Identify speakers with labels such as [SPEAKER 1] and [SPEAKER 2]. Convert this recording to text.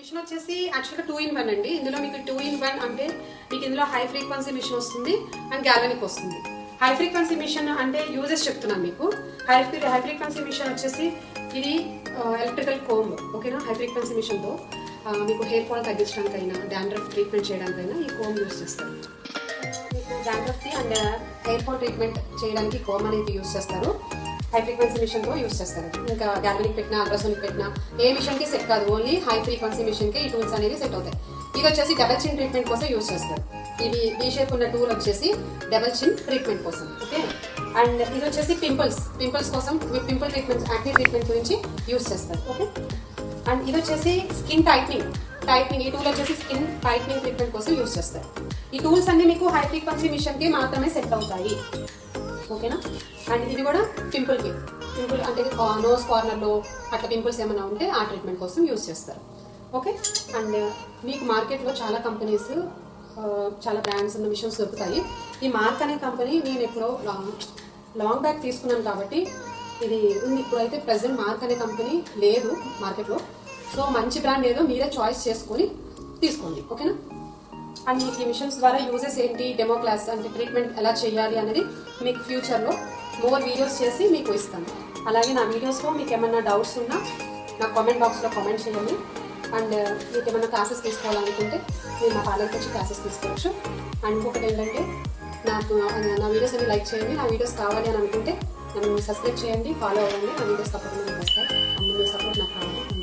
[SPEAKER 1] Machine వచ్చేసి యాక్చువల్గా 2-in-1 అండి. ఇందులో మీకు 2-in-1 అంటే మీకు ఇందులో హై ఫ్రీక్వెన్సీ మిషన్ వస్తుంది అండ్ గ్యాలనిక్ వస్తుంది. హై ఫ్రీక్వెన్సీ మిషన్ అంటే యూజెస్ చెప్తున్నాను మీకు. హై ఫ్రీక్వెన్సీ మిషన్ వచ్చేసి ఇది ఎలక్ట్రికల్ కోమ్, ఓకేనా. హై ఫ్రీక్వెన్సీ మిషన్తో మీకు హెయిర్ ఫాల్ తగ్గించడానికైనా డాండ్రఫ్ ట్రీట్మెంట్ చేయడానికైనా ఈ కోమ్ యూజ్ చేస్తారు. మీకు డాండ్రఫ్కి అండ్ హెయిర్ ఫాల్ ట్రీట్మెంట్ చేయడానికి కోమ్ అనేది యూజ్ చేస్తారు. హై ఫ్రీక్వెన్సీ మిషన్తో యూజ్ చేస్తారు. ఇంకా గ్యాలనిక్ పెట్టినా అల్ట్రాసోనిక్ పెట్టినా ఏ మిషన్కి సెట్ కాదు, ఓన్లీ హై ఫ్రీక్వెన్సీ మిషన్కి ఈ టూల్స్ అనేవి సెట్ అవుతాయి. ఇది వచ్చేసి డబల్ చిన్ ట్రీట్మెంట్ కోసం యూజ్ చేస్తారు. ఇవి ఈ షేప్ ఉన్న టూల్ వచ్చేసి డబల్ చిన్ ట్రీట్మెంట్ కోసం, ఓకే. అండ్ ఇది వచ్చేసి పింపుల్స్ కోసం పింపుల్ ట్రీట్మెంట్, యాక్నే ట్రీట్మెంట్ గురించి యూజ్ చేస్తారు, ఓకే. అండ్ ఇది వచ్చేసి స్కిన్ టైట్నింగ్ ఈ టూల్ వచ్చేసి స్కిన్ టైట్నింగ్ ట్రీట్మెంట్ కోసం యూజ్ చేస్తారు. ఈ టూల్స్ అన్ని మీకు హై ఫ్రీక్వెన్సీ మిషన్కి మాత్రమే సెట్ అవుతాయి, ఓకేనా. అండ్ ఇది కూడా పింపుల్ అంటే నోస్ కార్నర్లో అట్లా పింపుల్స్ ఏమైనా ఉంటే ఆ ట్రీట్మెంట్ కోసం యూజ్ చేస్తారు, ఓకే. అండ్ మీకు మార్కెట్లో చాలా కంపెనీస్, చాలా బ్రాండ్స్ ఉన్న మిషన్స్ దొరుకుతాయి. ఈ మార్క్ అనే కంపెనీ నేను ఎప్పుడో లాంగ్ బ్యాక్ తీసుకున్నాను కాబట్టి ఇది ఉంది. ఇప్పుడైతే ప్రెసెంట్ మార్క్ అనే కంపెనీ లేదు మార్కెట్లో. సో మంచి బ్రాండ్ ఏదో మీరే చాయిస్ చేసుకొని తీసుకోండి, ఓకేనా. అండ్ మీకు ఈ మిషన్స్ ద్వారా యూజెస్ ఏంటి, డెమో క్లాస్ అంటే ట్రీట్మెంట్ ఎలా చేయాలి అనేది మీకు ఫ్యూచర్లో మోర్ వీడియోస్ చేసి మీకు ఇస్తాను. అలాగే నా వీడియోస్లో మీకు ఏమైనా డౌట్స్ ఉన్నా నా కామెంట్ బాక్స్లో కామెంట్ చేయండి. అండ్ మీకు ఏమైనా క్లాసెస్ తీసుకోవాలనుకుంటే మీరు నా పార్లర్కి వచ్చి క్లాసెస్ తీసుకోవచ్చు. అండ్ ఇంకొకటి ఏంటంటే నా వీడియోస్ అన్ని లైక్ చేయండి. నా వీడియోస్ కావాలి అని అనుకుంటే నన్ను సబ్స్క్రైబ్ చేయండి, ఫాలో అవ్వండి. నా వీడియోస్ తప్పకుండా మీకు వస్తాయి. అండ్ మీ సపోర్ట్ నాకు కావాలి.